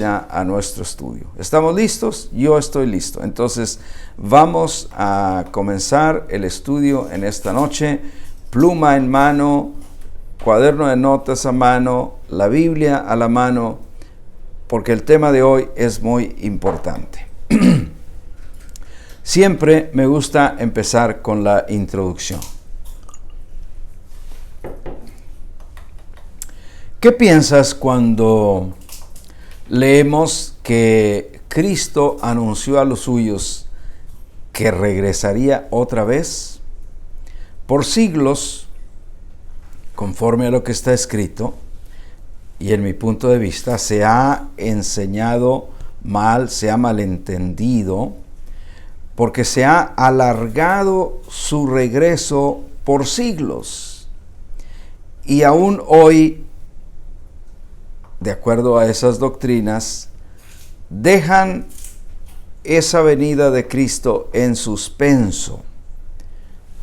ya a nuestro estudio. ¿Estamos listos? Yo estoy listo. Entonces vamos a comenzar el estudio en esta noche. Pluma en mano, cuaderno de notas a mano, la Biblia a la mano, porque el tema de hoy es muy importante. Siempre me gusta empezar con la introducción. ¿Qué piensas cuando leemos que Cristo anunció a los suyos que regresaría otra vez? Por siglos, conforme a lo que está escrito, y en mi punto de vista, se ha enseñado mal, se ha malentendido, porque se ha alargado su regreso por siglos. Y aún hoy, de acuerdo a esas doctrinas, dejan esa venida de Cristo en suspenso.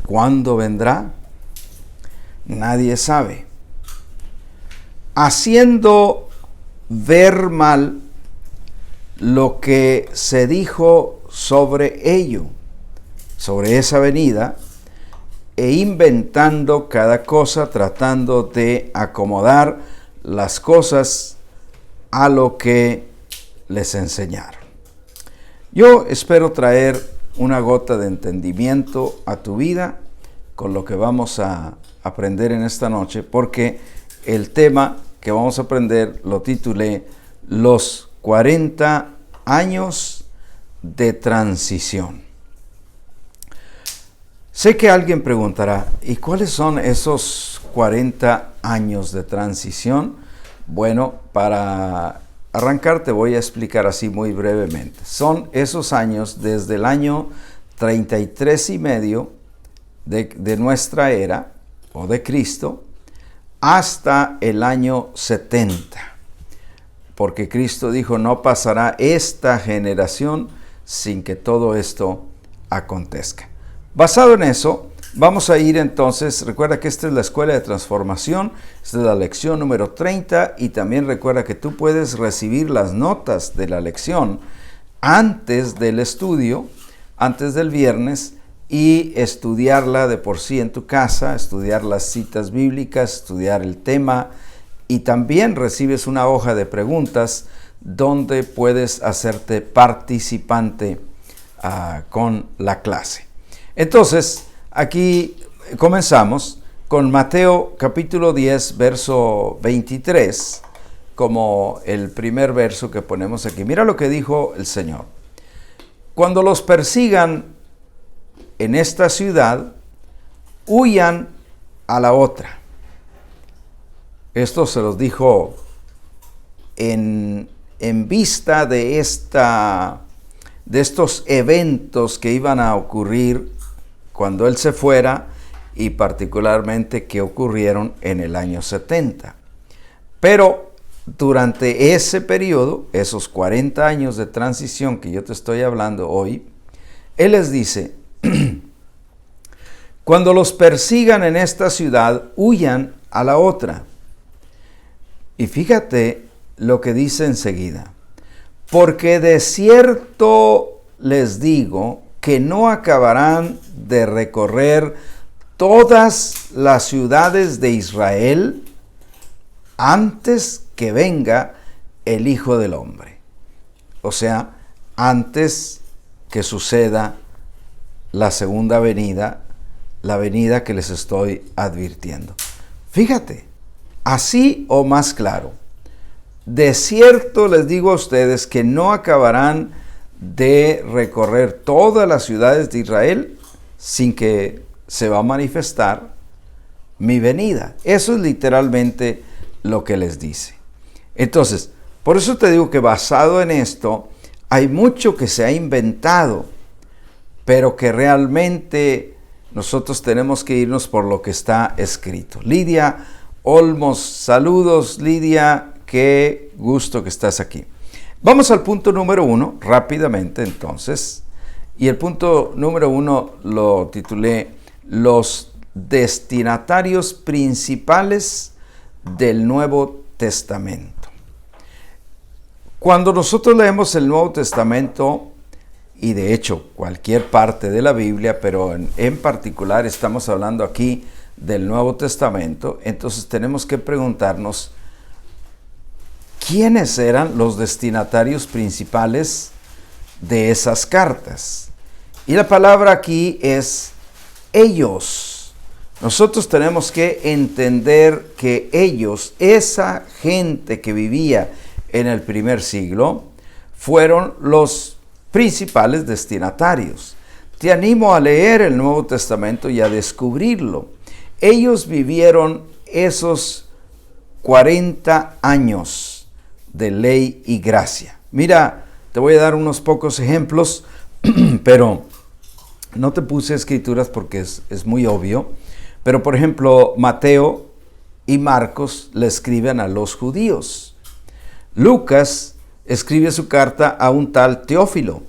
¿Cuándo vendrá? Nadie sabe. Haciendo ver mal lo que se dijo sobre ello, sobre esa venida, e inventando cada cosa, tratando de acomodar las cosas a lo que les enseñaron. Yo espero traer una gota de entendimiento a tu vida con lo que vamos a aprender en esta noche, porque el tema que vamos a aprender lo titulé Los 40 años de transición. Sé que alguien preguntará, ¿y cuáles son esos 40 años de transición? Bueno, para arrancar te voy a explicar así muy brevemente. Son esos años desde el año 33 y medio de nuestra era, o de Cristo, hasta el año 70. Porque Cristo dijo, no pasará esta generación sin que todo esto acontezca. Basado en eso, vamos a ir entonces, recuerda que esta es la Escuela de Transformación, esta es la lección número 30, y también recuerda que tú puedes recibir las notas de la lección antes del estudio, antes del viernes, y estudiarla de por sí en tu casa, estudiar las citas bíblicas, estudiar el tema, y también recibes una hoja de preguntas donde puedes hacerte participante con la clase. Entonces, aquí comenzamos con Mateo capítulo 10, verso 23, como el primer verso que ponemos aquí. Mira lo que dijo el Señor. Cuando los persigan en esta ciudad, huyan a la otra. Esto se los dijo en vista de estos eventos que iban a ocurrir cuando Él se fuera, y particularmente que ocurrieron en el año 70. Pero durante ese periodo, esos 40 años de transición que yo te estoy hablando hoy, Él les dice, cuando los persigan en esta ciudad, huyan a la otra. Y fíjate lo que dice enseguida. Porque de cierto les digo que no acabarán de recorrer todas las ciudades de Israel antes que venga el Hijo del Hombre. O sea, antes que suceda la segunda venida, la venida que les estoy advirtiendo. Fíjate, así o más claro. De cierto les digo a ustedes que no acabarán de recorrer todas las ciudades de Israel sin que se va a manifestar mi venida. Eso es literalmente lo que les dice. Entonces, por eso te digo que basado en esto, hay mucho que se ha inventado, pero que realmente nosotros tenemos que irnos por lo que está escrito. Lidia Olmos, saludos Lidia, qué gusto que estás aquí. Vamos al punto número 1, rápidamente entonces, y el punto número 1 lo titulé Los destinatarios principales del Nuevo Testamento. Cuando nosotros leemos el Nuevo Testamento, y de hecho cualquier parte de la Biblia, pero en particular estamos hablando aquí del Nuevo Testamento, entonces tenemos que preguntarnos quiénes eran los destinatarios principales de esas cartas. Y la palabra aquí es ellos. Nosotros tenemos que entender que ellos, esa gente que vivía en el primer siglo, fueron los principales destinatarios. Te animo a leer el Nuevo Testamento y a descubrirlo. Ellos vivieron esos 40 años de ley y gracia. Mira, te voy a dar unos pocos ejemplos, pero no te puse escrituras porque es muy obvio. Pero por ejemplo, Mateo y Marcos le escriben a los judíos. Lucas escribe su carta a un tal Teófilo,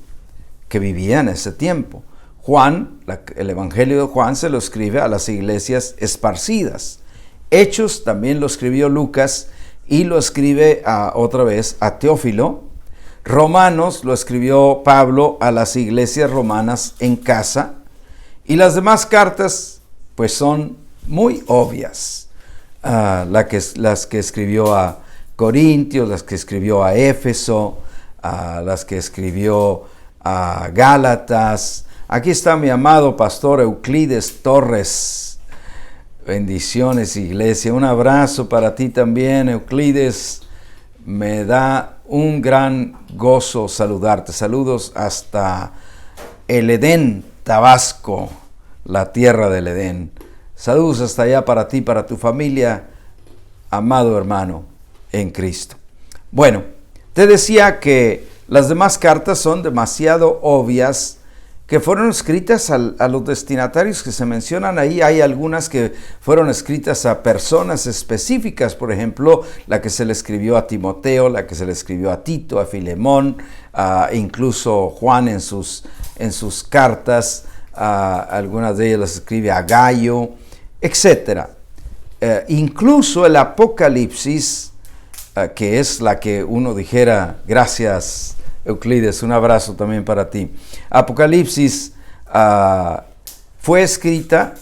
que vivía en ese tiempo. Juan, el Evangelio de Juan, se lo escribe a las iglesias esparcidas. Hechos también lo escribió Lucas y lo escribe otra vez a Teófilo. Romanos lo escribió Pablo a las iglesias romanas en casa. Y las demás cartas, pues son muy obvias. Las que escribió a Corintios, las que escribió a Éfeso, las que escribió a Gálatas. Aquí está mi amado pastor Euclides Torres. Bendiciones, iglesia. Un abrazo para ti también, Euclides. Me da un gran gozo saludarte. Saludos hasta el Edén, Tabasco, la tierra del Edén. Saludos hasta allá para ti, para tu familia, amado hermano en Cristo. Bueno, te decía que las demás cartas son demasiado obvias, que fueron escritas a los destinatarios que se mencionan ahí. Hay algunas que fueron escritas a personas específicas, por ejemplo, la que se le escribió a Timoteo, la que se le escribió a Tito, a Filemón, incluso Juan en sus cartas, algunas de ellas las escribe a Gallo, etc. Incluso el Apocalipsis, que es la que uno dijera, gracias Euclides, un abrazo también para ti. Apocalipsis fue escrita,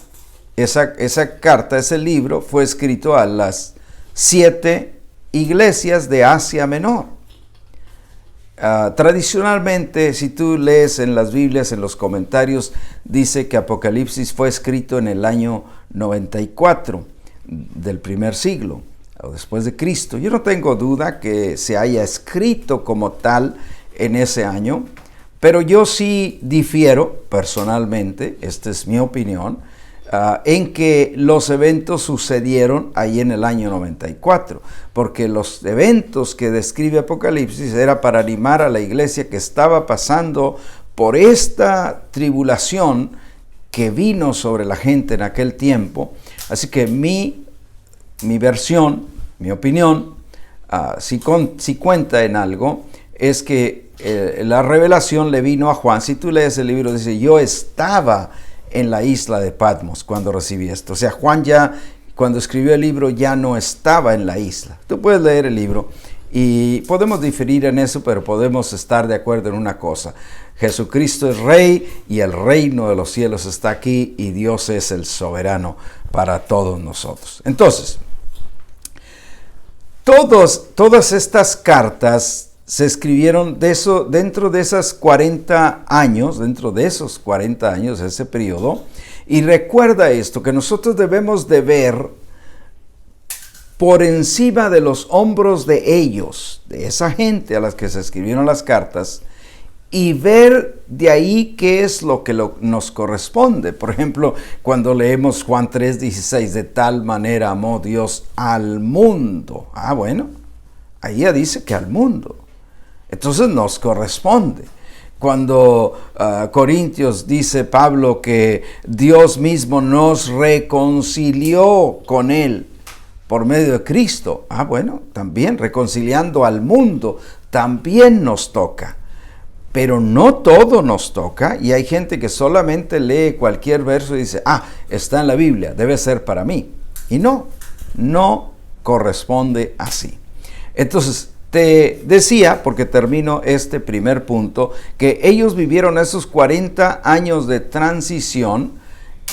esa carta, ese libro fue escrito a las 7 iglesias de Asia Menor. Tradicionalmente, si tú lees en las Biblias, en los comentarios, dice que Apocalipsis fue escrito en el año 94 del primer siglo, o después de Cristo. Yo no tengo duda que se haya escrito como tal en ese año, pero yo sí difiero personalmente, esta es mi opinión, en que los eventos sucedieron ahí en el año 94, porque los eventos que describe Apocalipsis era para animar a la iglesia que estaba pasando por esta tribulación que vino sobre la gente en aquel tiempo. Así que mi versión, mi opinión, si cuenta en algo, es que la revelación le vino a Juan. Si tú lees el libro, dice, yo estaba en la isla de Patmos cuando recibí esto. O sea, Juan ya, cuando escribió el libro, ya no estaba en la isla. Tú puedes leer el libro y podemos diferir en eso, pero podemos estar de acuerdo en una cosa. Jesucristo es Rey y el reino de los cielos está aquí y Dios es el soberano para todos nosotros. Entonces, todas estas cartas se escribieron dentro de esos 40 años, ese periodo. Y recuerda esto, que nosotros debemos de ver por encima de los hombros de ellos, de esa gente a las que se escribieron las cartas, y ver de ahí qué es lo que nos corresponde. Por ejemplo, cuando leemos Juan 3:16, de tal manera amó Dios al mundo. Bueno, ahí ya dice que al mundo. Entonces nos corresponde. Cuando Corintios dice Pablo que Dios mismo nos reconcilió con Él por medio de Cristo. Bueno, también reconciliando al mundo, también nos toca. Pero no todo nos toca, y hay gente que solamente lee cualquier verso y dice, está en la Biblia, debe ser para mí. Y no corresponde así. Entonces, Te decía, porque termino este primer punto, que ellos vivieron esos 40 años de transición,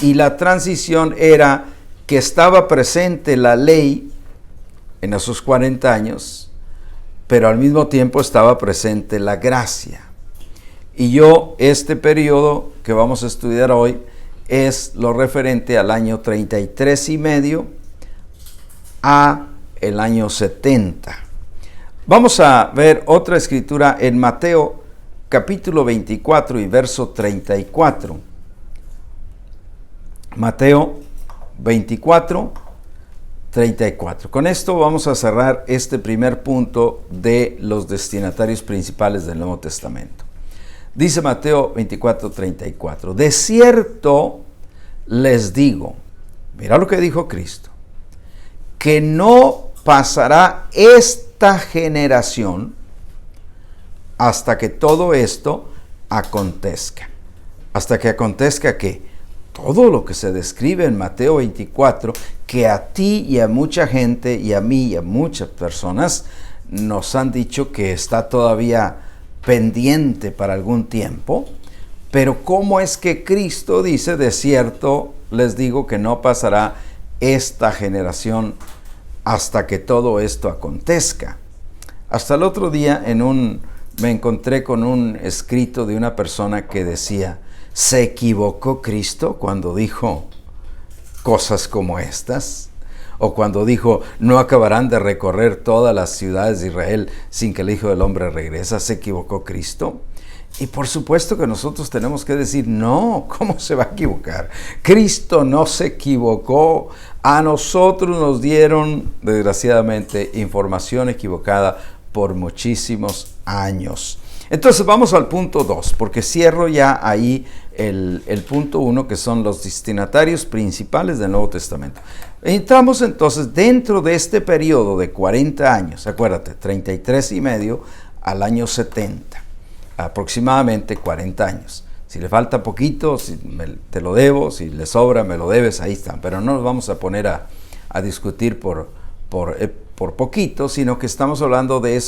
y la transición era que estaba presente la ley en esos 40 años, pero al mismo tiempo estaba presente la gracia. Y este periodo que vamos a estudiar hoy es lo referente al año 33 y medio a el año 70. Vamos a ver otra escritura en Mateo capítulo 24 y verso 34. Mateo 24, 34. Con esto vamos a cerrar este primer punto de los destinatarios principales del Nuevo Testamento. Dice Mateo 24, 34. De cierto les digo, mira lo que dijo Cristo, que no pasará esta generación hasta que todo esto acontezca. Hasta que acontezca que todo lo que se describe en Mateo 24, que a ti y a mucha gente y a mí y a muchas personas nos han dicho que está todavía pendiente para algún tiempo, pero ¿cómo es que Cristo dice, de cierto les digo que no pasará esta generación hasta que todo esto acontezca? Hasta el otro día me encontré con un escrito de una persona que decía, ¿se equivocó Cristo cuando dijo cosas como estas? O cuando dijo, no acabarán de recorrer todas las ciudades de Israel sin que el Hijo del Hombre regrese. ¿Se equivocó Cristo? Y por supuesto que nosotros tenemos que decir, no, ¿cómo se va a equivocar? Cristo no se equivocó. A nosotros nos dieron, desgraciadamente, información equivocada por muchísimos años. Entonces vamos al punto 2, porque cierro ya ahí el punto 1, que son los destinatarios principales del Nuevo Testamento. Entramos entonces dentro de este periodo de 40 años, acuérdate, 33 y medio al año 70, aproximadamente 40 años. Si le falta poquito, te lo debo, si le sobra, me lo debes, ahí están. Pero no nos vamos a poner a discutir por poquito, sino que estamos hablando de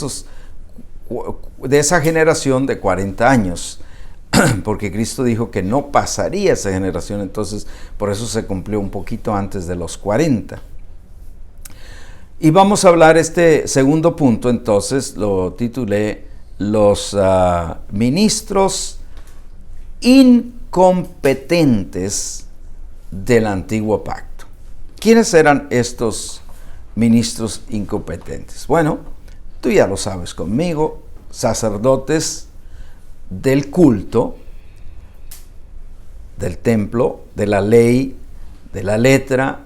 esa generación de 40 años, porque Cristo dijo que no pasaría esa generación, entonces por eso se cumplió un poquito antes de los 40. Y vamos a hablar este segundo punto, entonces lo titulé los ministros incompetentes del antiguo pacto. ¿Quiénes eran estos ministros incompetentes? Bueno, tú ya lo sabes conmigo, sacerdotes del culto, del templo, de la ley, de la letra,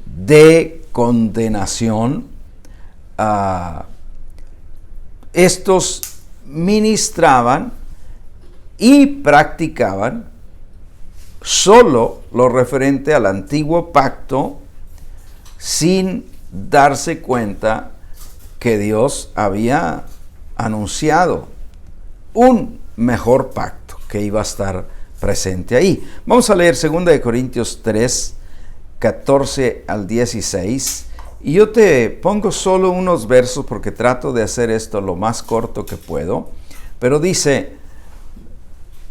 de condenación. Estos ministraban y practicaban solo lo referente al antiguo pacto, sin darse cuenta que Dios había anunciado un mejor pacto que iba a estar presente ahí. Vamos a leer 2 Corintios 3, 14 al 16. Y yo te pongo solo unos versos porque trato de hacer esto lo más corto que puedo. Pero dice,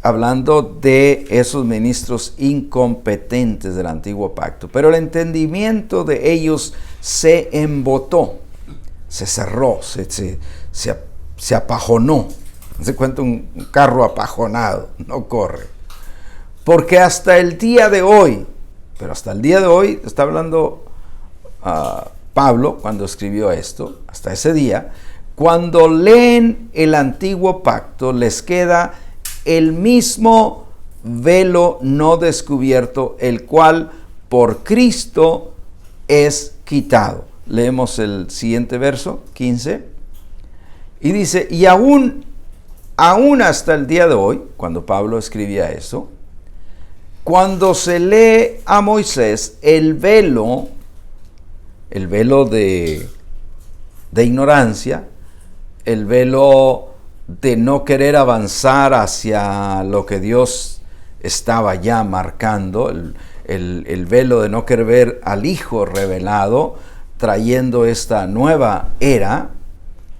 hablando de esos ministros incompetentes del antiguo pacto, pero el entendimiento de ellos se embotó, se cerró, se apajonó. Se cuenta un carro apajonado, no corre. Porque hasta el día de hoy, pero hasta el día de hoy, está hablando Pablo cuando escribió esto, hasta ese día, cuando leen el antiguo pacto, les queda el mismo velo no descubierto, el cual por Cristo es quitado. Leemos el siguiente verso, 15, y dice, y aún hasta el día de hoy, cuando Pablo escribía eso, cuando se lee a Moisés, el velo de ignorancia, el velo de no querer avanzar hacia lo que Dios estaba ya marcando, el velo de no querer ver al Hijo revelado, trayendo esta nueva era,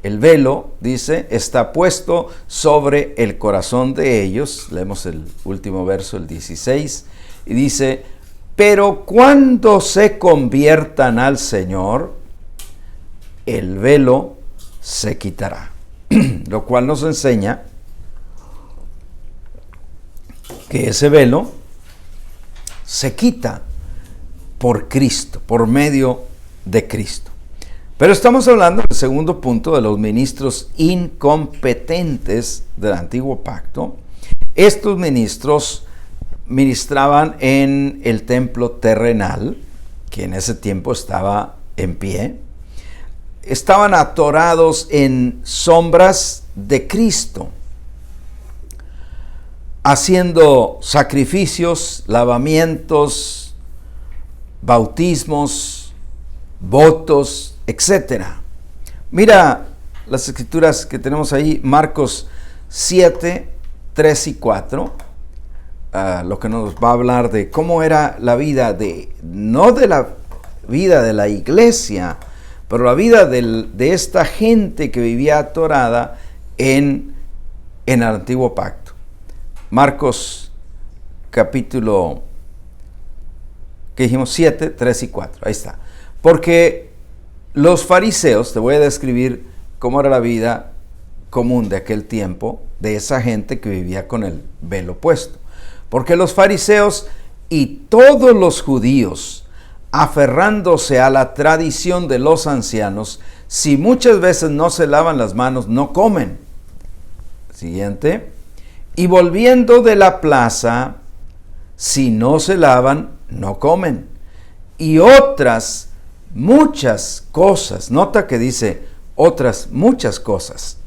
El velo, dice, está puesto sobre el corazón de ellos. Leemos el último verso, el 16, y dice, pero cuando se conviertan al Señor, el velo se quitará. Lo cual nos enseña que ese velo se quita por Cristo, por medio de Cristo. Pero estamos hablando del segundo punto de los ministros incompetentes del Antiguo Pacto. Estos ministros ministraban en el templo terrenal, que en ese tiempo estaba en pie. Estaban atorados en sombras de Cristo, haciendo sacrificios, lavamientos, bautismos, votos, etc. Mira las escrituras que tenemos ahí, Marcos 7, 3 y 4, lo que nos va a hablar de cómo era la vida no de la vida de la iglesia, pero la vida de esta gente que vivía atorada en el Antiguo Pacto. Marcos capítulo, ¿qué dijimos? 7, 3 y 4. Ahí está. Porque los fariseos, te voy a describir cómo era la vida común de aquel tiempo, de esa gente que vivía con el velo puesto. Porque los fariseos y todos los judíos, aferrándose a la tradición de los ancianos, si muchas veces no se lavan las manos, no comen. Siguiente. Y volviendo de la plaza, si no se lavan, no comen. Y otras muchas cosas. Nota que dice otras muchas cosas.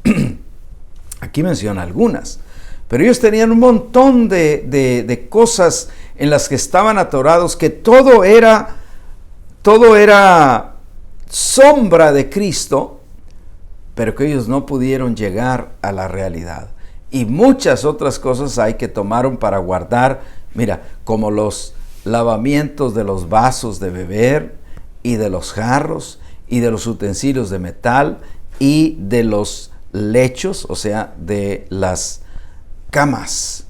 Aquí menciona algunas. Pero ellos tenían un montón de cosas en las que estaban atorados, que todo era sombra de Cristo, pero que ellos no pudieron llegar a la realidad. Y muchas otras cosas hay que tomaron para guardar, mira, como los lavamientos de los vasos de beber y de los jarros y de los utensilios de metal y de los lechos, o sea, de las camas.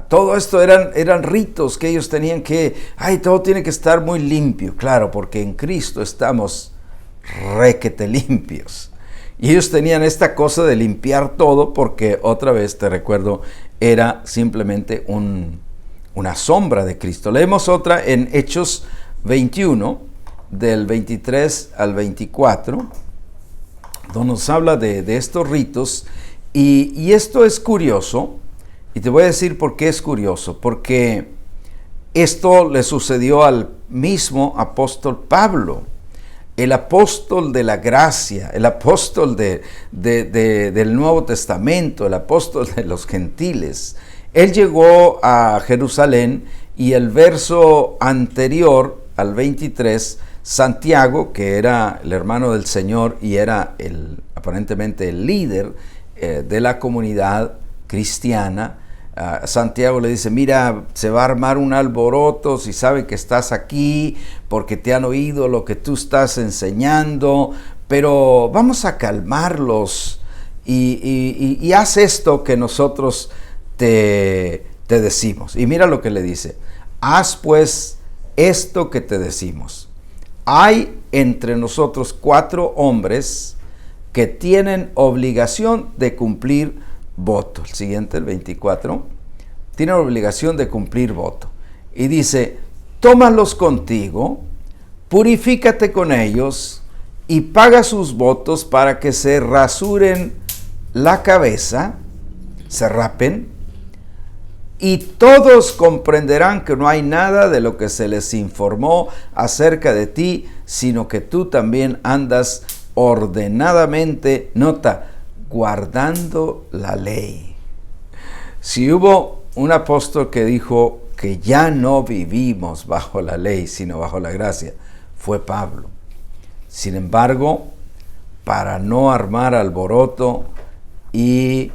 Todo esto eran ritos que ellos tenían que, todo tiene que estar muy limpio, claro, porque en Cristo estamos requete limpios. Y ellos tenían esta cosa de limpiar todo porque, otra vez te recuerdo, era simplemente una sombra de Cristo. Leemos otra en Hechos 21, del 23 al 24, donde nos habla de estos ritos. Y esto es curioso, y te voy a decir por qué es curioso, porque esto le sucedió al mismo apóstol Pablo, el apóstol de la gracia, el apóstol del Nuevo Testamento, el apóstol de los gentiles. Él llegó a Jerusalén y el verso anterior al 23, Santiago, que era el hermano del Señor y era aparentemente el líder de la comunidad cristiana, Santiago le dice, mira, se va a armar un alboroto si saben que estás aquí, porque te han oído lo que tú estás enseñando, pero vamos a calmarlos y haz esto que nosotros te decimos. Y mira lo que le dice, haz pues esto que te decimos. Hay entre nosotros 4 hombres que tienen obligación de cumplir voto. El siguiente, el 24, tienen obligación de cumplir voto. Y dice, tómalos contigo, purifícate con ellos y paga sus votos para que se rasuren la cabeza, se rapen, y todos comprenderán que no hay nada de lo que se les informó acerca de ti, sino que tú también andas ordenadamente, nota, guardando la ley. Si hubo un apóstol que dijo que ya no vivimos bajo la ley, sino bajo la gracia, fue Pablo. Sin embargo, para no armar alboroto y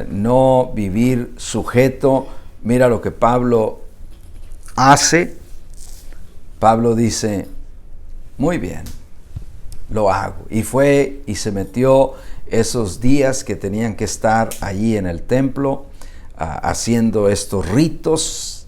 no vivir sujeto, mira lo que Pablo hace. Pablo dice, muy bien, lo hago. Y fue y se metió esos días que tenían que estar allí en el templo, haciendo estos ritos,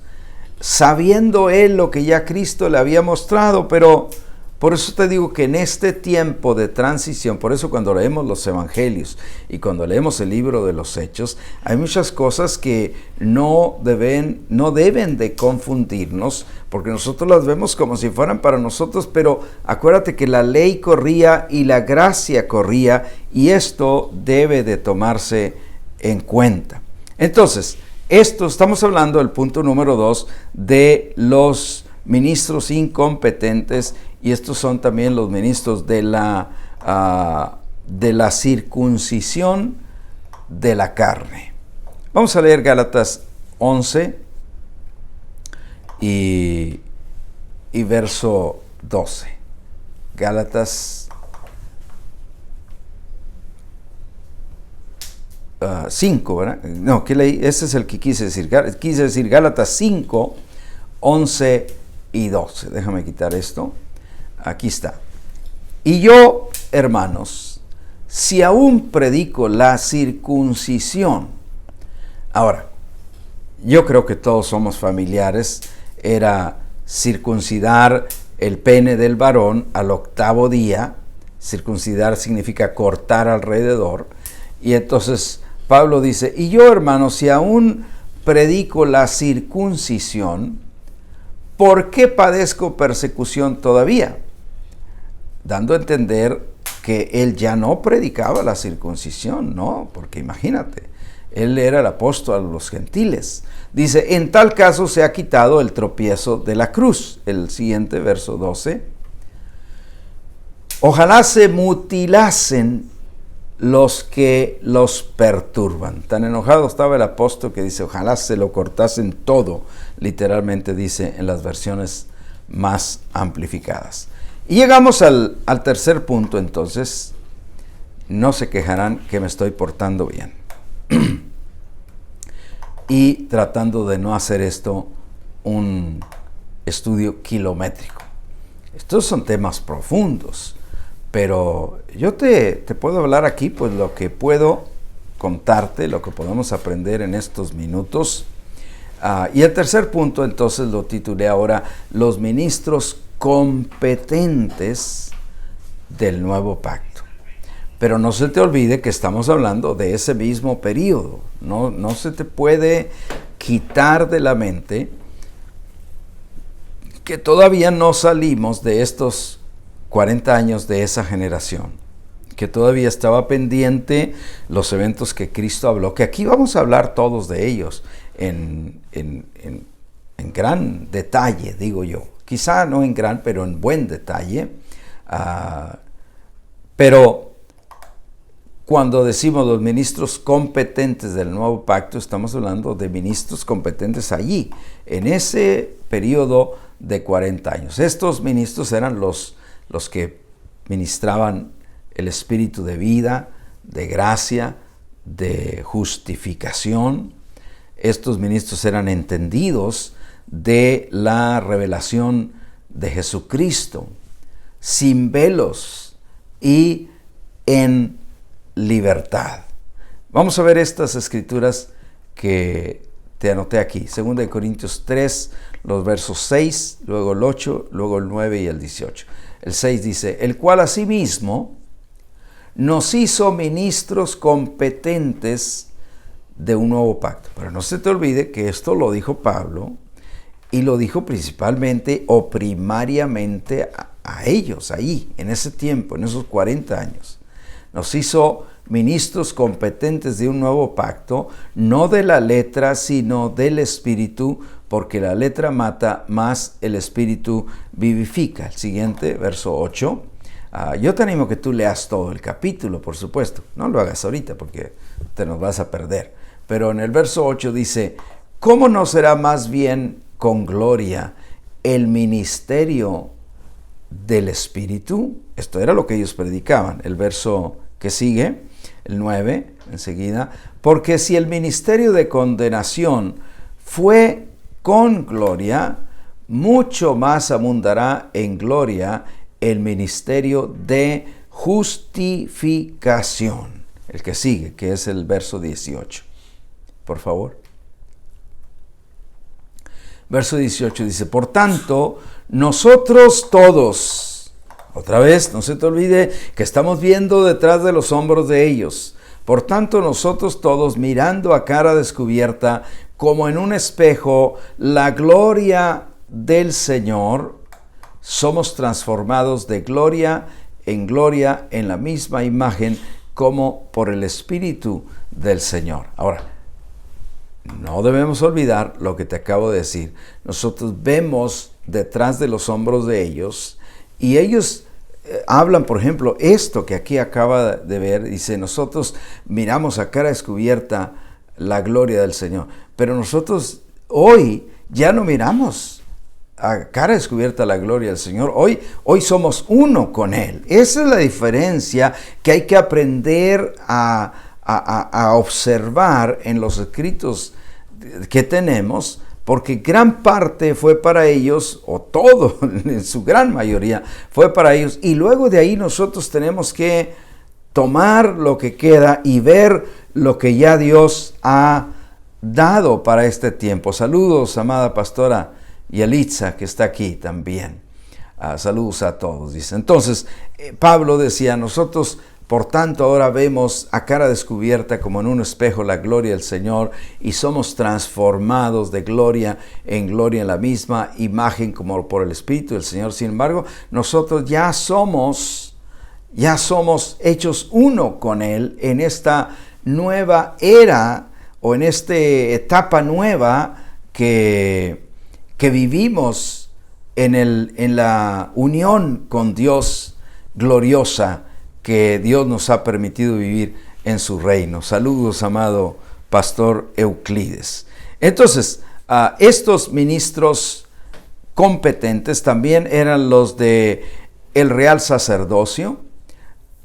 sabiendo él lo que ya Cristo le había mostrado. Pero por eso te digo que en este tiempo de transición, por eso cuando leemos los evangelios y cuando leemos el libro de los Hechos, hay muchas cosas que no deben de confundirnos, porque nosotros las vemos como si fueran para nosotros, pero acuérdate que la ley corría y la gracia corría, y esto debe de tomarse en cuenta. Entonces, estamos hablando del punto número 2 de los ministros incompetentes, y estos son también los ministros de la circuncisión de la carne. Vamos a leer Gálatas 11 y verso 12. Gálatas 5, ¿verdad? No, ¿qué leí? Ese es el que quise decir. Quise decir Gálatas 5, 11 y 12. Déjame quitar esto. Aquí está. Y yo, hermanos, si aún predico la circuncisión. Ahora, yo creo que todos somos familiares. Era circuncidar el pene del varón al 8º día. Circuncidar significa cortar alrededor. Y entonces Pablo dice, y yo, hermanos, si aún predico la circuncisión, ¿por qué padezco persecución todavía? Dando a entender que él ya no predicaba la circuncisión, no, porque imagínate, él era el apóstol a los gentiles. Dice, en tal caso se ha quitado el tropiezo de la cruz. El siguiente, verso 12. Ojalá se mutilasen los que los perturban. Tan enojado estaba el apóstol que dice, ojalá se lo cortasen todo, literalmente dice en las versiones más amplificadas. Y llegamos al tercer punto, entonces, no se quejarán que me estoy portando bien. Y tratando de no hacer esto un estudio kilométrico. Estos son temas profundos, pero yo te puedo hablar aquí, pues lo que puedo contarte, lo que podemos aprender en estos minutos. Y el tercer punto, entonces, lo titulé ahora, los ministros competentes del nuevo pacto. Pero no se te olvide que estamos hablando de ese mismo periodo. No se te puede quitar de la mente que todavía no salimos de estos 40 años de esa generación, que todavía estaba pendiente los eventos que Cristo habló, que aquí vamos a hablar todos de ellos en gran detalle, digo yo. Quizá no en gran, pero en buen detalle. Pero cuando decimos los ministros competentes del nuevo pacto, estamos hablando de ministros competentes allí, en ese periodo de 40 años. Estos ministros eran los que ministraban el espíritu de vida, de gracia, de justificación. Estos ministros eran entendidos de la revelación de Jesucristo, sin velos y en libertad. Vamos a ver estas escrituras que te anoté aquí. 2 Corintios 3, los versos 6, luego el 8, luego el 9 y el 18. El 6 dice, el cual asimismo nos hizo ministros competentes de un nuevo pacto. Pero no se te olvide que esto lo dijo Pablo, y lo dijo principalmente o primariamente a ellos, ahí, en ese tiempo, en esos 40 años. Nos hizo ministros competentes de un nuevo pacto, no de la letra, sino del espíritu, porque la letra mata, más el espíritu vivifica. El siguiente, verso 8. Yo te animo que tú leas todo el capítulo, por supuesto. No lo hagas ahorita porque te nos vas a perder. Pero en el verso 8 dice, ¿cómo no será más bien con gloria el ministerio del Espíritu? Esto era lo que ellos predicaban. El verso que sigue, el 9, enseguida. Porque si el ministerio de condenación fue con gloria, mucho más abundará en gloria el ministerio de justificación. El que sigue, que es el verso 18. Por favor. Verso 18 dice, por tanto, nosotros todos, otra vez, no se te olvide que estamos viendo detrás de los hombros de ellos. Por tanto, nosotros todos, mirando a cara descubierta, como en un espejo, la gloria del Señor, somos transformados de gloria en la misma imagen, como por el Espíritu del Señor. Ahora, no debemos olvidar lo que te acabo de decir. Nosotros vemos detrás de los hombros de ellos, y ellos hablan, por ejemplo, esto que aquí acaba de ver, dice, nosotros miramos a cara descubierta la gloria del Señor, pero nosotros hoy ya no miramos a cara descubierta la gloria del Señor, hoy somos uno con Él. Esa es la diferencia que hay que aprender a observar en los escritos que tenemos, porque gran parte fue para ellos, o todo, en su gran mayoría, fue para ellos, y luego de ahí nosotros tenemos que tomar lo que queda y ver lo que ya Dios ha dado para este tiempo. Saludos, amada pastora Yalitza, que está aquí también. Saludos a todos, dice. Entonces, Pablo decía, nosotros, por tanto, ahora vemos a cara descubierta como en un espejo la gloria del Señor, y somos transformados de gloria en la misma imagen como por el Espíritu del Señor. Sin embargo, nosotros ya somos hechos uno con Él en esta nueva era, o en esta etapa nueva que vivimos en la unión con Dios gloriosa que Dios nos ha permitido vivir en su reino. Saludos, amado pastor Euclides. Entonces, estos ministros competentes también eran los de el real sacerdocio,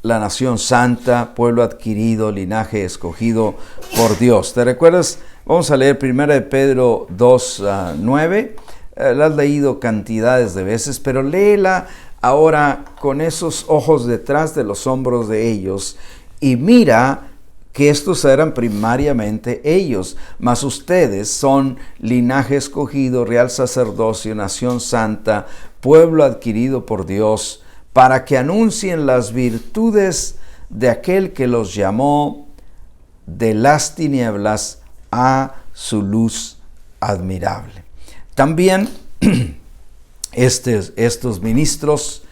la nación santa, pueblo adquirido, linaje escogido por Dios. ¿Te recuerdas? Vamos a leer 1 Pedro 2:9. La has leído cantidades de veces, pero léela ahora con esos ojos detrás de los hombros de ellos, y mira que estos eran primariamente ellos, mas ustedes son linaje escogido, real sacerdocio, nación santa, pueblo adquirido por Dios, para que anuncien las virtudes de aquel que los llamó de las tinieblas a su luz admirable. También estos ministros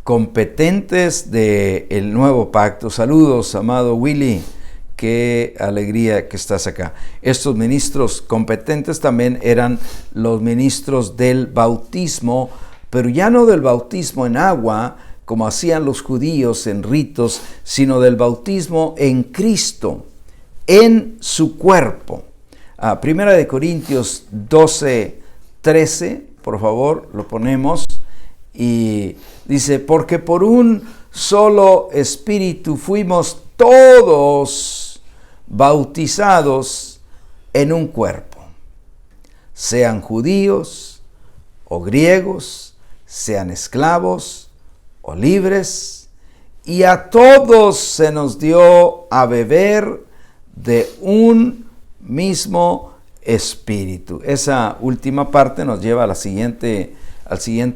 competentes del nuevo pacto. Saludos, amado Willy, qué alegría que estás acá. Estos ministros competentes también eran los ministros del bautismo, pero ya no del bautismo en agua, como hacían los judíos en ritos, sino del bautismo en Cristo, en su cuerpo. Primera de Corintios 12:13, por favor, lo ponemos, y dice, porque por un solo espíritu fuimos todos bautizados en un cuerpo, sean judíos o griegos, sean esclavos o libres, y a todos se nos dio a beber de un mismo espíritu. Esa última parte nos lleva al siguiente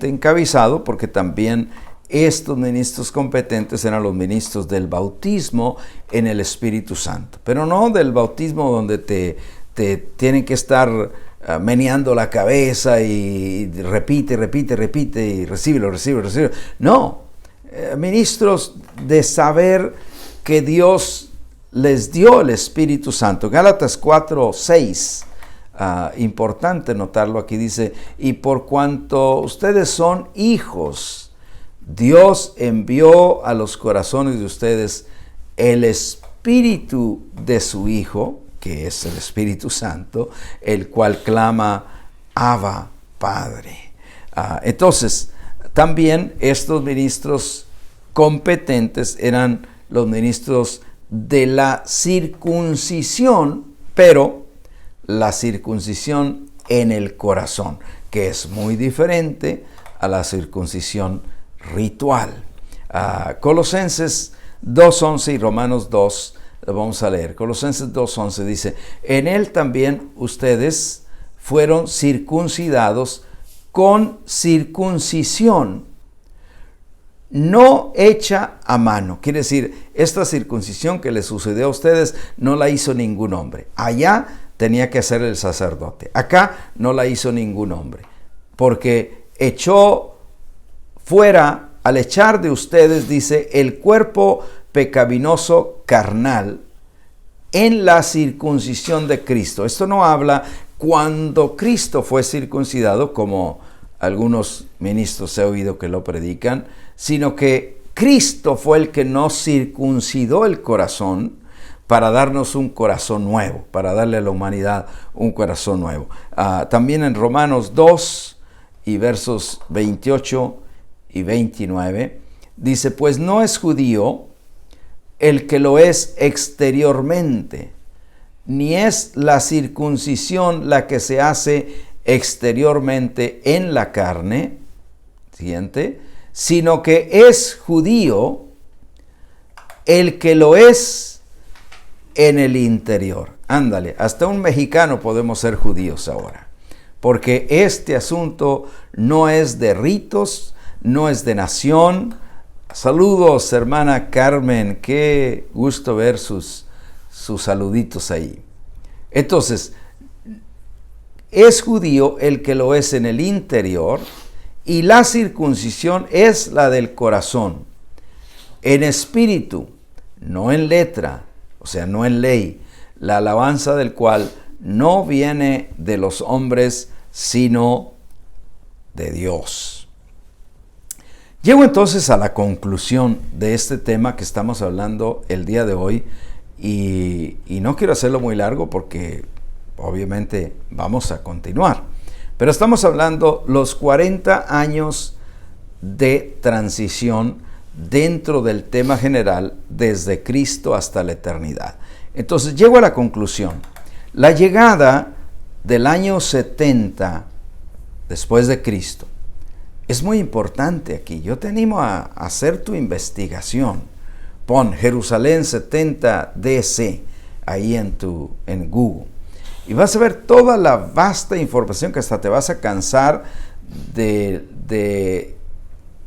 encabezado, porque también estos ministros competentes eran los ministros del bautismo en el Espíritu Santo, pero no del bautismo donde te tienen que estar meneando la cabeza y repite y recíbelo. No, ministros de saber que Dios les dio el Espíritu Santo. Gálatas 4:6, importante notarlo aquí, dice, y por cuanto ustedes son hijos, Dios envió a los corazones de ustedes el Espíritu de su Hijo, que es el Espíritu Santo, el cual clama, Abba, Padre. Entonces, también estos ministros competentes eran los ministros de la circuncisión, pero la circuncisión en el corazón, que es muy diferente a la circuncisión ritual. Colosenses 2:11 y Romanos 2, lo vamos a leer. Colosenses 2:11 dice, en él también ustedes fueron circuncidados con circuncisión no hecha a mano. Quiere decir, esta circuncisión que le sucedió a ustedes no la hizo ningún hombre. Allá tenía que hacer el sacerdote. Acá no la hizo ningún hombre. Porque echó fuera, al echar de ustedes, dice, el cuerpo pecaminoso carnal en la circuncisión de Cristo. Esto no habla cuando Cristo fue circuncidado, como algunos ministros he oído que lo predican, sino que Cristo fue el que nos circuncidó el corazón para darnos un corazón nuevo, para darle a la humanidad un corazón nuevo. También en Romanos 2 y versos 28 y 29, dice, pues no es judío el que lo es exteriormente, ni es la circuncisión la que se hace exteriormente en la carne, siguiente, sino que es judío el que lo es en el interior. Ándale, hasta un mexicano podemos ser judíos ahora, porque este asunto no es de ritos, no es de nación. Saludos, hermana Carmen, qué gusto ver sus saluditos ahí. Entonces, es judío el que lo es en el interior, y la circuncisión es la del corazón, en espíritu, no en letra, o sea, no en ley, la alabanza del cual no viene de los hombres, sino de Dios. Llego entonces a la conclusión de este tema que estamos hablando el día de hoy, y no quiero hacerlo muy largo porque obviamente vamos a continuar. Pero estamos hablando los 40 años de transición dentro del tema general desde Cristo hasta la eternidad. Entonces llego a la conclusión. La llegada del año 70 después de Cristo es muy importante aquí. Yo te animo a hacer tu investigación. Pon Jerusalén 70 DC ahí en Google. Y vas a ver toda la vasta información que hasta te vas a cansar de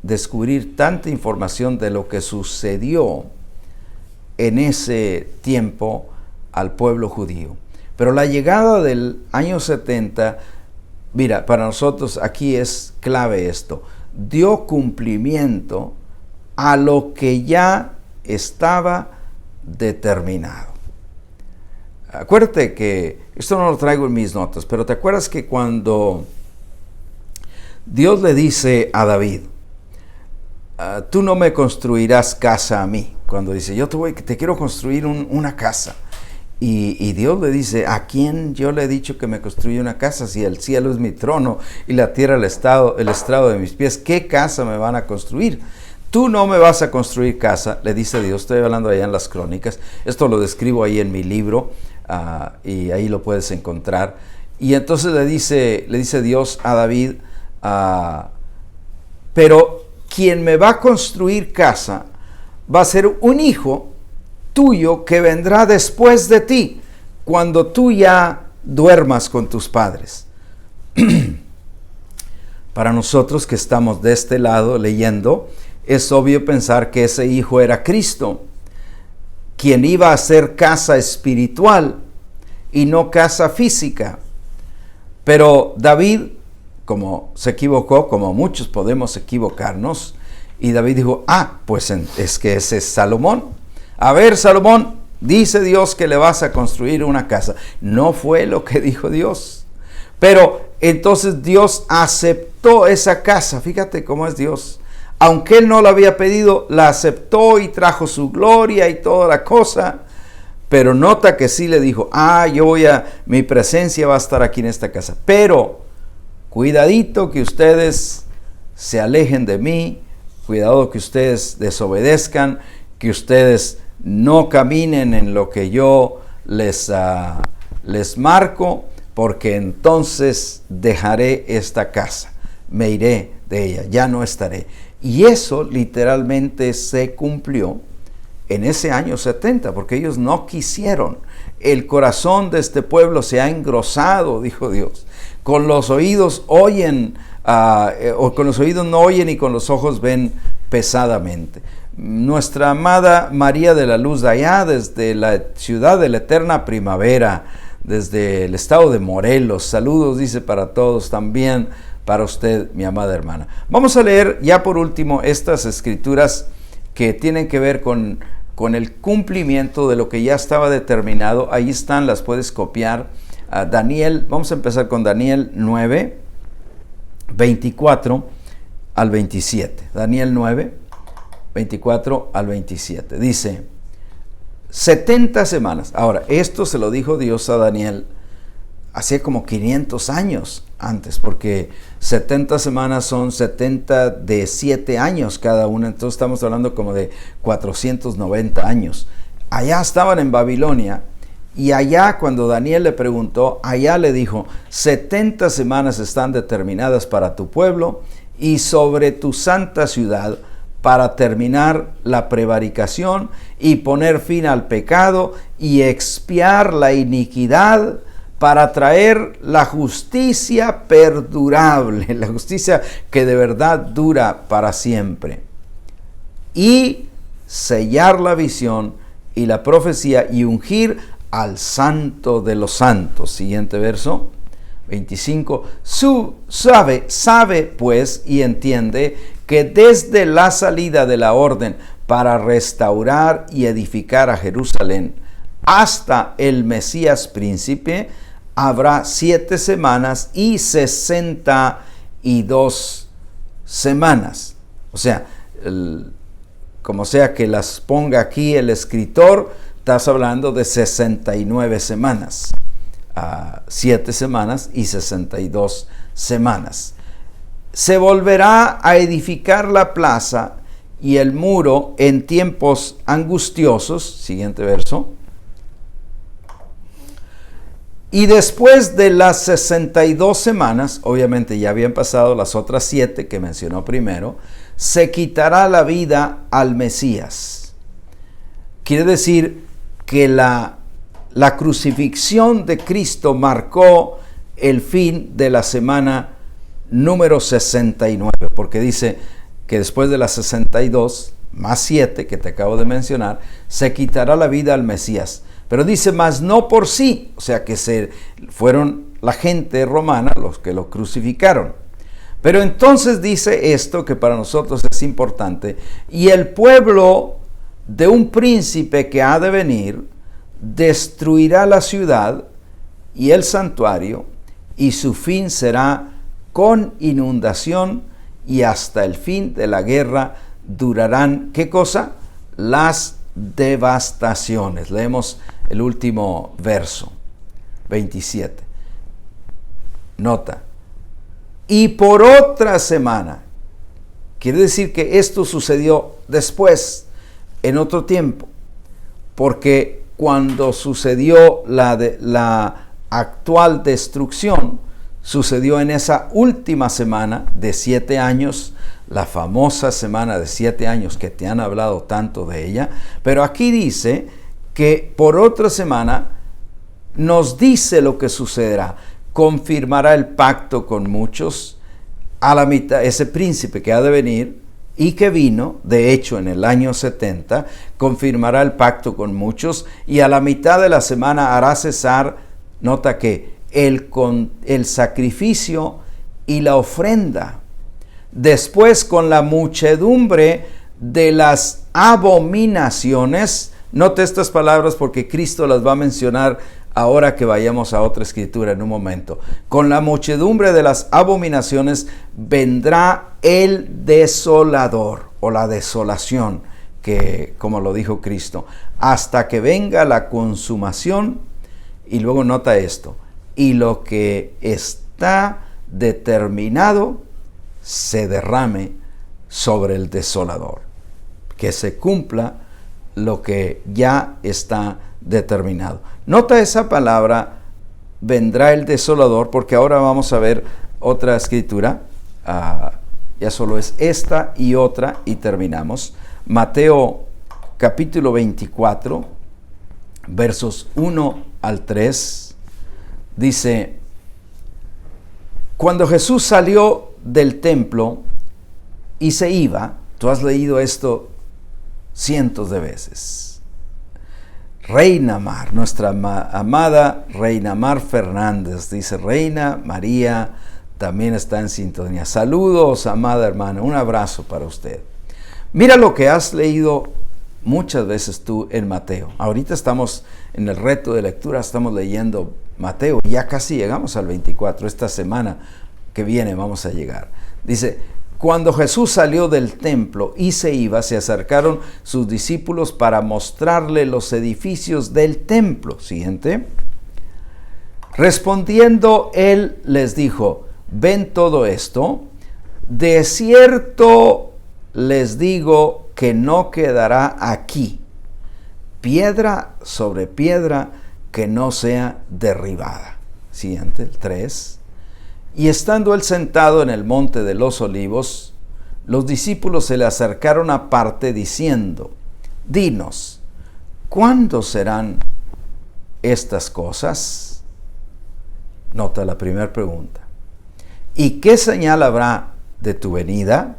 descubrir tanta información de lo que sucedió en ese tiempo al pueblo judío. Pero la llegada del año 70, mira, para nosotros aquí es clave esto, dio cumplimiento a lo que ya estaba determinado. Acuérdate que, esto no lo traigo en mis notas, pero te acuerdas que cuando Dios le dice a David, tú no me construirás casa a mí, cuando dice, te quiero construir una casa, y Dios le dice, ¿a quién yo le he dicho que me construya una casa? Si el cielo es mi trono y la tierra el estrado de mis pies, ¿qué casa me van a construir? Tú no me vas a construir casa, le dice Dios. Estoy hablando allá en las Crónicas, esto lo describo ahí en mi libro, y ahí lo puedes encontrar. Y entonces le dice Dios a David, pero quien me va a construir casa va a ser un hijo tuyo que vendrá después de ti, cuando tú ya duermas con tus padres. Para nosotros que estamos de este lado leyendo, es obvio pensar que ese hijo era Cristo, quien iba a hacer casa espiritual y no casa física. Pero David, como se equivocó, como muchos podemos equivocarnos, y David dijo, pues es que ese es Salomón. A ver, Salomón, dice Dios que le vas a construir una casa. No fue lo que dijo Dios. Pero entonces Dios aceptó esa casa. Fíjate cómo es Dios. Aunque él no la había pedido, la aceptó y trajo su gloria y toda la cosa. Pero nota que sí le dijo, mi presencia va a estar aquí en esta casa. Pero cuidadito que ustedes se alejen de mí, cuidado que ustedes desobedezcan, que ustedes no caminen en lo que yo les marco, porque entonces dejaré esta casa, me iré de ella, ya no estaré. Y eso literalmente se cumplió en ese año 70, porque ellos no quisieron. El corazón de este pueblo se ha engrosado, dijo Dios. Con los oídos oyen, o con los oídos no oyen y con los ojos ven pesadamente. Nuestra amada María de la Luz de allá, desde la ciudad de la eterna primavera, desde el estado de Morelos, saludos, dice, para todos, también para usted, mi amada hermana. Vamos a leer ya por último estas escrituras que tienen que ver con el cumplimiento de lo que ya estaba determinado. Ahí están, las puedes copiar. Daniel, vamos a empezar con Daniel 9, 24 al 27. Daniel 9, 24 al 27. Dice, 70 semanas. Ahora, esto se lo dijo Dios a Daniel hace como 500 años antes, porque 70 semanas son 70 de 7 años cada una, entonces estamos hablando como de 490 años. Allá estaban en Babilonia, y allá cuando Daniel le preguntó, allá le dijo, 70 semanas están determinadas para tu pueblo y sobre tu santa ciudad, para terminar la prevaricación y poner fin al pecado y expiar la iniquidad, para traer la justicia perdurable, la justicia que de verdad dura para siempre, y sellar la visión y la profecía y ungir al Santo de los Santos. Siguiente verso, 25. Sabe pues y entiende que desde la salida de la orden para restaurar y edificar a Jerusalén hasta el Mesías príncipe, habrá 7 semanas y 62 semanas. O sea, como sea que las ponga aquí el escritor, estás hablando de 69 semanas. 7 semanas y 62 semanas. Se volverá a edificar la plaza y el muro en tiempos angustiosos. Siguiente verso. Y después de las 62 semanas, obviamente ya habían pasado las otras 7 que mencionó primero, se quitará la vida al Mesías. Quiere decir que la crucifixión de Cristo marcó el fin de la semana número 69, porque dice que después de las 62, más 7 que te acabo de mencionar, se quitará la vida al Mesías. Pero dice, más no por sí, o sea que fueron la gente romana los que lo crucificaron. Pero entonces dice esto que para nosotros es importante, y el pueblo de un príncipe que ha de venir destruirá la ciudad y el santuario, y su fin será con inundación, y hasta el fin de la guerra durarán, ¿qué cosa? Las devastaciones. Leemos el último verso, 27. Nota. Y por otra semana, quiere decir que esto sucedió después, en otro tiempo, porque cuando sucedió la actual destrucción, sucedió en esa última semana de 7 años, la famosa semana de 7 años que te han hablado tanto de ella. Pero aquí dice que por otra semana nos dice lo que sucederá. Confirmará el pacto con muchos. A la mitad, ese príncipe que ha de venir y que vino, de hecho en el año 70, confirmará el pacto con muchos, y a la mitad de la semana hará cesar, nota que, el sacrificio y la ofrenda. Después, con la muchedumbre de las abominaciones, note estas palabras porque Cristo las va a mencionar ahora que vayamos a otra escritura en un momento. Con la muchedumbre de las abominaciones vendrá el desolador o la desolación, que como lo dijo Cristo, hasta que venga la consumación. Y luego nota esto, y lo que está determinado se derrame sobre el desolador, que se cumpla lo que ya está determinado. Nota esa palabra, vendrá el desolador, porque ahora vamos a ver otra escritura, ya solo es esta y otra y terminamos. Mateo capítulo 24, versos 1 al 3, dice: cuando Jesús salió del templo y se iba, tú has leído esto cientos de veces. Reina Mar, nuestra amada Reina Mar Fernández, dice: Reina María también está en sintonía. Saludos, amada hermana, un abrazo para usted. Mira lo que has leído muchas veces tú en Mateo. Ahorita estamos en el reto de lectura, estamos leyendo Mateo, ya casi llegamos al 24, esta semana que viene vamos a llegar. Dice: cuando Jesús salió del templo y se iba, se acercaron sus discípulos para mostrarle los edificios del templo. Siguiente. Respondiendo él les dijo: ¿ven todo esto? De cierto les digo que no quedará aquí piedra sobre piedra que no sea derribada. Siguiente, el 3. Y estando él sentado en el monte de los olivos, los discípulos se le acercaron aparte diciendo: dinos, ¿cuándo serán estas cosas? Nota la primera pregunta. ¿Y qué señal habrá de tu venida?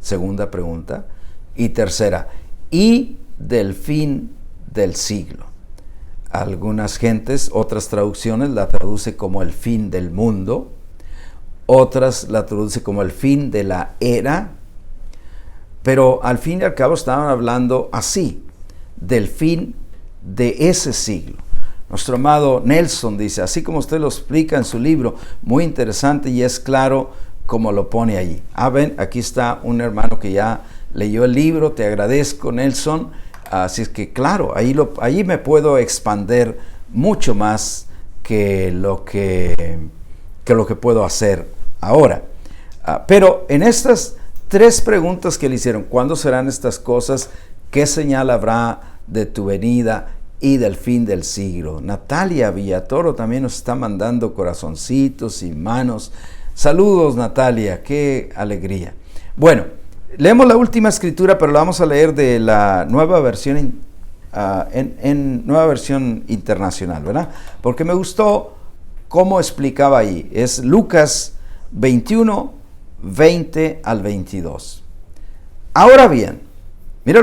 Segunda pregunta. Y tercera, ¿y del fin del siglo? Algunas gentes, otras traducciones la traduce como el fin del mundo. Otras la traducen como el fin de la era, pero al fin y al cabo estaban hablando así, del fin de ese siglo. Nuestro amado Nelson dice, así como usted lo explica en su libro, muy interesante y es claro como lo pone allí. Ven, aquí está un hermano que ya leyó el libro, te agradezco, Nelson. Así es que claro, ahí me puedo expander mucho más que lo que puedo hacer ahora. Pero en estas 3 preguntas que le hicieron: ¿cuándo serán estas cosas? ¿Qué señal habrá de tu venida y del fin del siglo? Natalia Villatoro también nos está mandando corazoncitos y manos. Saludos, Natalia, qué alegría. Bueno, leemos la última escritura, pero la vamos a leer de la nueva versión en nueva versión internacional, ¿verdad? Porque me gustó cómo explicaba ahí. Es Lucas 21, 20 al 22. Ahora bien, mira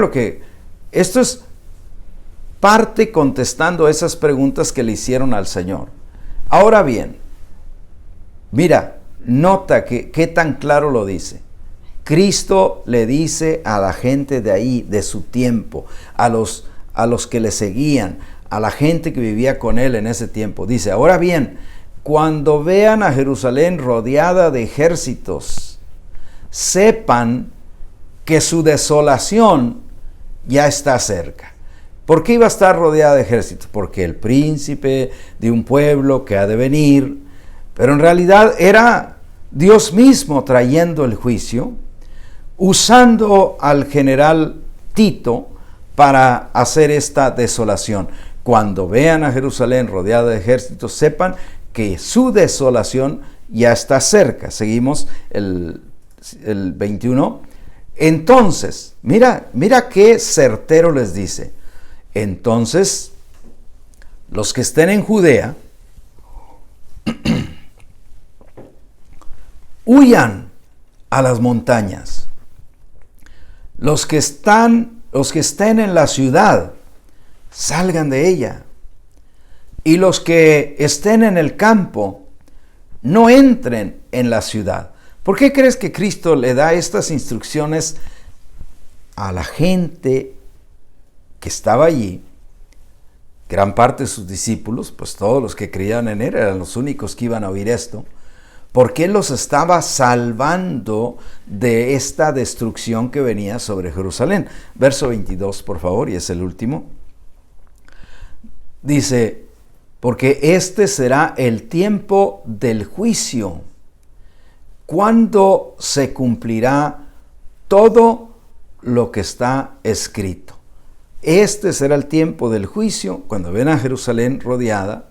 esto es parte contestando esas preguntas que le hicieron al Señor. Ahora bien, mira, nota qué tan claro lo dice. Cristo le dice a la gente de ahí, de su tiempo, a los que le seguían, a la gente que vivía con él en ese tiempo. Dice: ahora bien, cuando vean a Jerusalén rodeada de ejércitos, sepan que su desolación ya está cerca. ¿Por qué iba a estar rodeada de ejércitos? Porque el príncipe de un pueblo que ha de venir, pero en realidad era Dios mismo trayendo el juicio, usando al general Tito para hacer esta desolación. Cuando vean a Jerusalén rodeada de ejércitos, sepan que su desolación ya está cerca. Seguimos el 21. Entonces, mira qué certero les dice. Entonces, los que estén en Judea, huyan a las montañas. Los que estén en la ciudad, salgan de ella. Y los que estén en el campo, no entren en la ciudad. ¿Por qué crees que Cristo le da estas instrucciones a la gente que estaba allí? Gran parte de sus discípulos, pues todos los que creían en él eran los únicos que iban a oír esto. Porque él los estaba salvando de esta destrucción que venía sobre Jerusalén. Verso 22, por favor, y es el último. Dice: porque este será el tiempo del juicio, cuando se cumplirá todo lo que está escrito. Este será el tiempo del juicio, cuando ven a Jerusalén rodeada,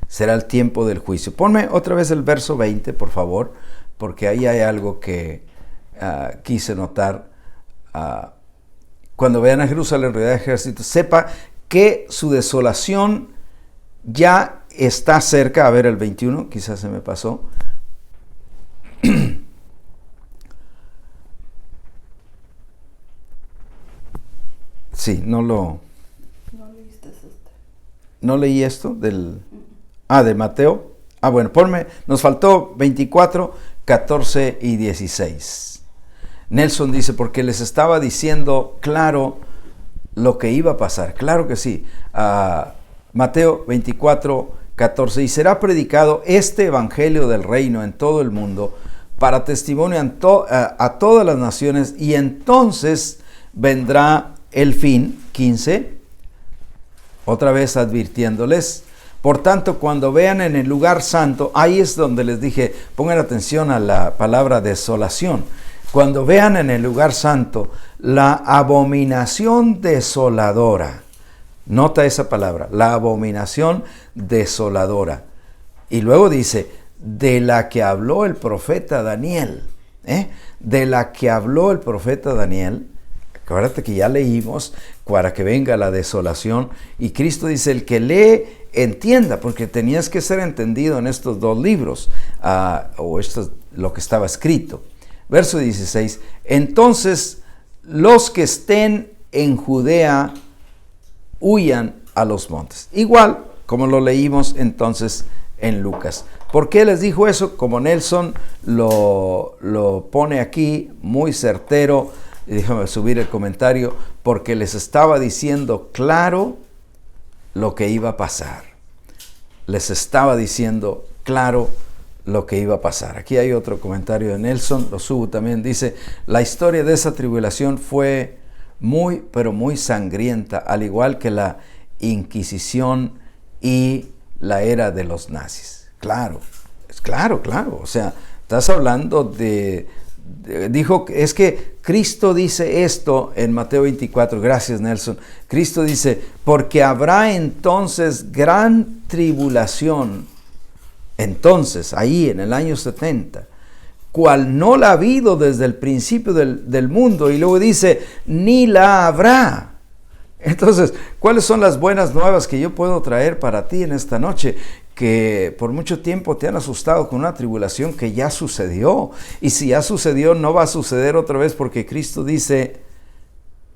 será el tiempo del juicio. Ponme otra vez el verso 20, por favor, porque ahí hay algo que quise notar. Cuando vean a Jerusalén rodeada de ejércitos, sepa que su desolación ya está cerca. A ver, el 21, quizás se me pasó. Sí, no leí esto de Mateo. Bueno, nos faltó 24, 14 y 16. Nelson dice, porque les estaba diciendo claro lo que iba a pasar. Claro que sí. Mateo 24, 14. Y será predicado este evangelio del reino en todo el mundo para testimonio a todas las naciones, y entonces vendrá el fin. 15. Otra vez advirtiéndoles. Por tanto, cuando vean en el lugar santo, ahí es donde les dije, pongan atención a la palabra desolación. Cuando vean en el lugar santo la abominación desoladora. Nota esa palabra, la abominación desoladora. Y luego dice, de la que habló el profeta Daniel. De la que habló el profeta Daniel. Acuérdate que ya leímos para que venga la desolación. Y Cristo dice, el que lee, entienda, porque tenías que ser entendido en estos dos libros, o esto es lo que estaba escrito. Verso 16, entonces los que estén en Judea huyan a los montes. Igual como lo leímos entonces en Lucas. ¿Por qué les dijo eso? Como Nelson lo pone aquí, muy certero. Déjame subir el comentario, porque les estaba diciendo claro lo que iba a pasar. Les estaba diciendo claro lo que iba a pasar. Aquí hay otro comentario de Nelson, lo subo también. Dice, la historia de esa tribulación fue muy, pero muy sangrienta, al igual que la Inquisición y la era de los nazis. Claro. O sea, estás hablando dijo, es que Cristo dice esto en Mateo 24, gracias Nelson. Cristo dice, porque habrá entonces gran tribulación, entonces, ahí en el año 70, cual no la ha habido desde el principio del mundo, y luego dice, ni la habrá. Entonces, ¿cuáles son las buenas nuevas que yo puedo traer para ti en esta noche? Que por mucho tiempo te han asustado con una tribulación que ya sucedió. Y si ya sucedió, no va a suceder otra vez, porque Cristo dice,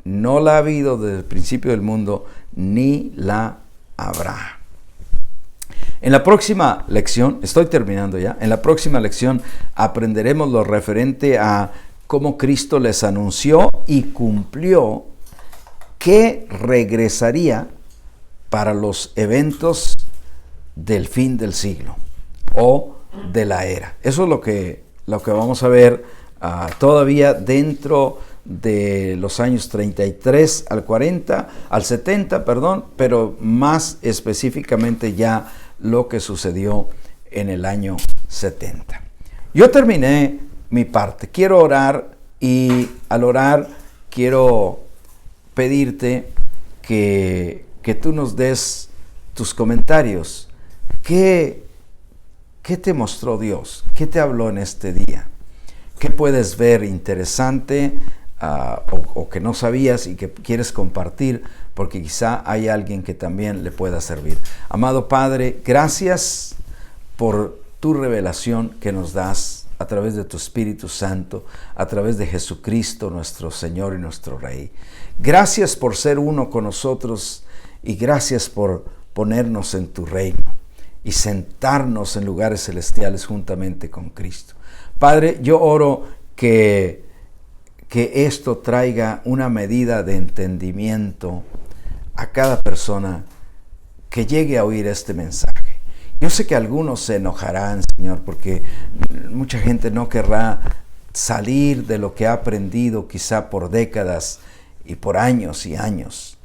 no la ha habido desde el principio del mundo, ni la habrá. En la próxima lección, estoy terminando ya, en la próxima lección aprenderemos lo referente a cómo Cristo les anunció y cumplió que regresaría para los eventos del fin del siglo o de la era. Eso es lo que vamos a ver todavía dentro de los años 33 al 40, al 70, perdón, pero más específicamente ya lo que sucedió en el año 70. Yo terminé mi parte. Quiero orar, y al orar quiero pedirte que tú nos des tus comentarios. ¿Qué te mostró Dios? ¿Qué te habló en este día? ¿Qué puedes ver interesante o que no sabías y que quieres compartir? Porque quizá hay alguien que también le pueda servir. Amado Padre, gracias por tu revelación que nos das a través de tu Espíritu Santo, a través de Jesucristo, nuestro Señor y nuestro Rey. Gracias por ser uno con nosotros, y gracias por ponernos en tu reino y sentarnos en lugares celestiales juntamente con Cristo. Padre, yo oro que esto traiga una medida de entendimiento a cada persona que llegue a oír este mensaje. Yo sé que algunos se enojarán, Señor, porque mucha gente no querrá salir de lo que ha aprendido quizá por décadas y por años y años.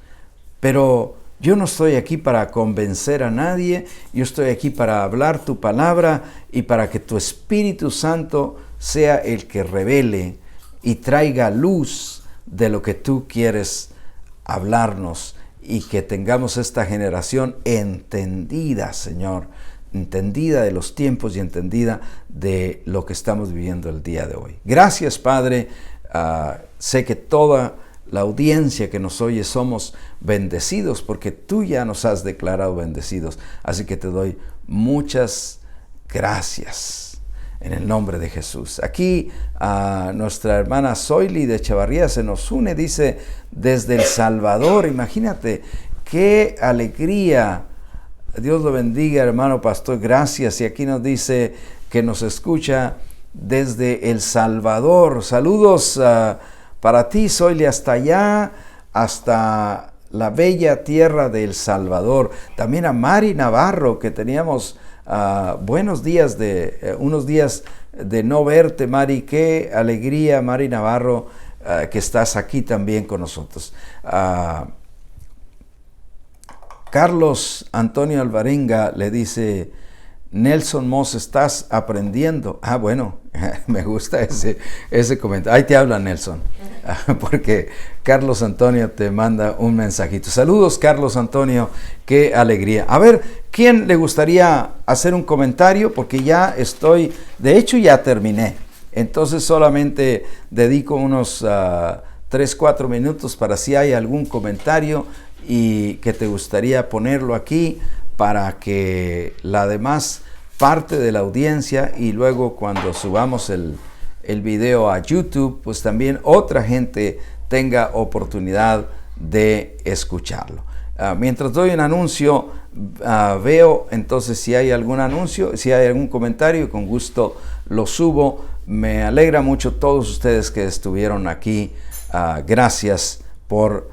Pero yo no estoy aquí para convencer a nadie, yo estoy aquí para hablar tu palabra y para que tu Espíritu Santo sea el que revele y traiga luz de lo que tú quieres hablarnos, y que tengamos esta generación entendida, Señor, entendida de los tiempos y entendida de lo que estamos viviendo el día de hoy. Gracias, Padre. Sé que toda la audiencia que nos oye somos bendecidos porque tú ya nos has declarado bendecidos. Así que te doy muchas gracias en el nombre de Jesús. Aquí nuestra hermana Zoili de Chavarría se nos une, dice, desde El Salvador. Imagínate, qué alegría. Dios lo bendiga, hermano pastor, gracias. Y aquí nos dice que nos escucha desde El Salvador. Saludos para ti, Zoili, hasta allá, hasta la bella tierra de El Salvador. También a Mari Navarro, que teníamos unos días de no verte, Mari. Qué alegría, Mari Navarro, que estás aquí también con nosotros. Carlos Antonio Alvarenga le dice: Nelson Moss, ¿estás aprendiendo? Bueno, me gusta ese comentario. Ahí te habla Nelson, porque Carlos Antonio te manda un mensajito. Saludos, Carlos Antonio, qué alegría. A ver, ¿quién le gustaría hacer un comentario? Porque ya de hecho ya terminé. Entonces solamente dedico unos 3-4 minutos para si hay algún comentario y que te gustaría ponerlo aquí para que la demás parte de la audiencia, y luego cuando subamos el video a YouTube, pues también otra gente tenga oportunidad de escucharlo. Mientras doy un anuncio, veo entonces si hay algún anuncio, si hay algún comentario, con gusto lo subo. Me alegra mucho todos ustedes que estuvieron aquí. Gracias por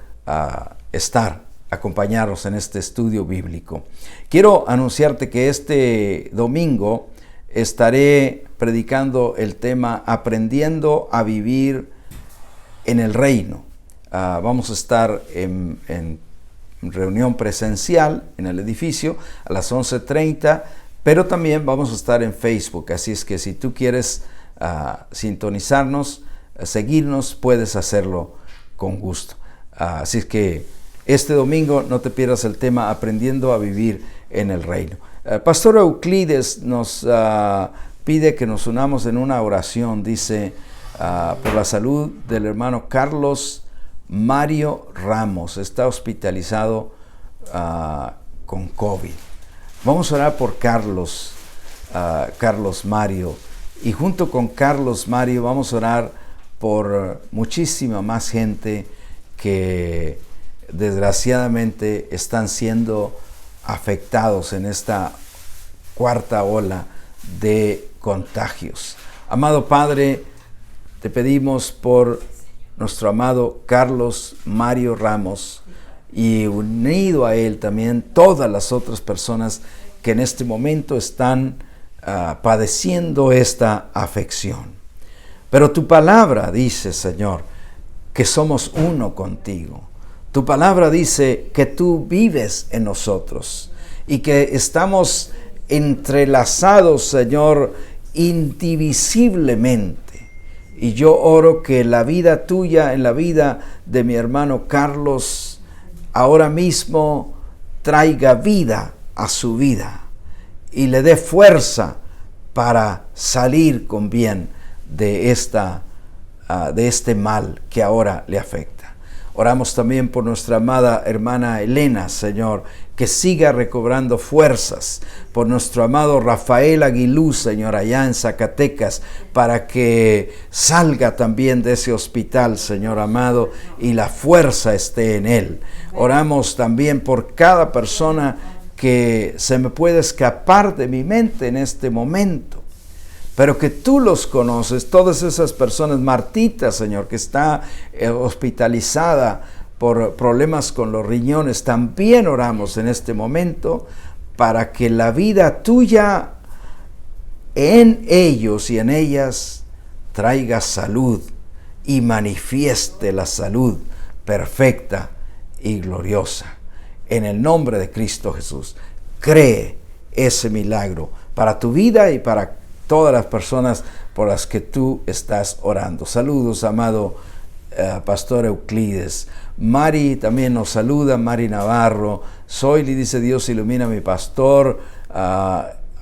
acompañarnos en este estudio bíblico. Quiero anunciarte que este domingo estaré predicando el tema Aprendiendo a Vivir en el Reino. Vamos a estar en reunión presencial en el edificio a las 11:30, pero también vamos a estar en Facebook. Así es que si tú quieres sintonizarnos, seguirnos, puedes hacerlo con gusto. Así es que este domingo no te pierdas el tema Aprendiendo a Vivir en el Reino. Pastor Euclides nos pide que nos unamos en una oración. Dice, por la salud del hermano Carlos Mario Ramos. Está hospitalizado con COVID. Vamos a orar por Carlos Mario. Y junto con Carlos Mario vamos a orar por muchísima más gente que desgraciadamente están siendo afectados en esta cuarta ola de contagios. Amado Padre, te pedimos por nuestro amado Carlos Mario Ramos, y unido a él también todas las otras personas que en este momento están padeciendo esta afección. Pero tu palabra dice, Señor, que somos uno contigo. Tu palabra dice que tú vives en nosotros y que estamos entrelazados, Señor, indivisiblemente. Y yo oro que la vida tuya en la vida de mi hermano Carlos ahora mismo traiga vida a su vida y le dé fuerza para salir con bien de este mal que ahora le afecta. Oramos también por nuestra amada hermana Elena, Señor, que siga recobrando fuerzas. Por nuestro amado Rafael Aguilú, Señor, allá en Zacatecas, para que salga también de ese hospital, Señor amado, y la fuerza esté en él. Oramos también por cada persona que se me puede escapar de mi mente en este momento, pero que tú los conoces, todas esas personas. Martita, Señor, que está hospitalizada por problemas con los riñones, también oramos en este momento para que la vida tuya en ellos y en ellas traiga salud y manifieste la salud perfecta y gloriosa. En el nombre de Cristo Jesús, cree ese milagro para tu vida y para todas las personas por las que tú estás orando. Saludos, amado Pastor Euclides. Mari también nos saluda, Mari Navarro. Zoili dice: Dios ilumina a mi pastor.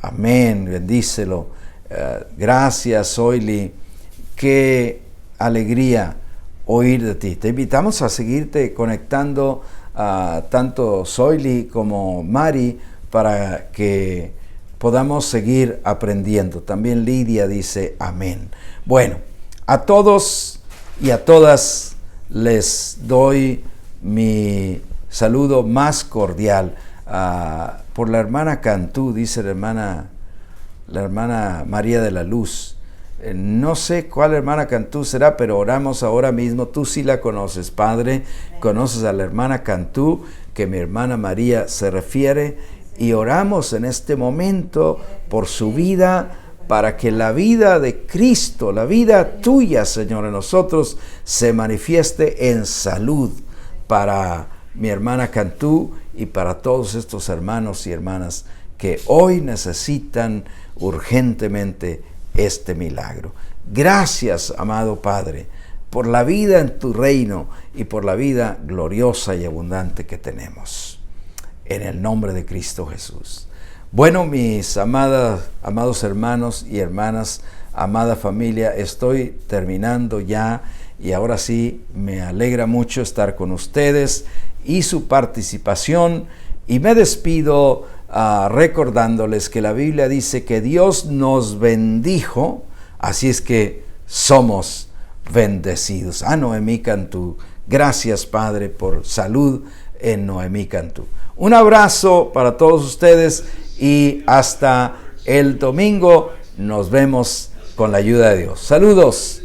Amén, bendícelo. Gracias, Zoili. Qué alegría oír de ti. Te invitamos a seguirte conectando tanto Zoili como Mari para que podamos seguir aprendiendo. También Lidia dice amén. Bueno, a todos y a todas les doy mi saludo más cordial. Por la hermana Cantú, dice la hermana María de la Luz. No sé cuál hermana Cantú será, pero oramos ahora mismo. Tú sí la conoces, Padre. Conoces a la hermana Cantú, que mi hermana María se refiere, y oramos en este momento por su vida, para que la vida de Cristo, la vida tuya, Señor, en nosotros, se manifieste en salud para mi hermana Cantú y para todos estos hermanos y hermanas que hoy necesitan urgentemente este milagro. Gracias, amado Padre, por la vida en tu reino y por la vida gloriosa y abundante que tenemos. En el nombre de Cristo Jesús. Bueno, mis amados hermanos y hermanas, amada familia, estoy terminando ya y ahora sí me alegra mucho estar con ustedes y su participación, y me despido recordándoles que la Biblia dice que Dios nos bendijo, así es que somos bendecidos. Noemí Cantú, gracias, Padre, por salud en Noemí Cantú. Un abrazo para todos ustedes y hasta el domingo nos vemos con la ayuda de Dios. Saludos.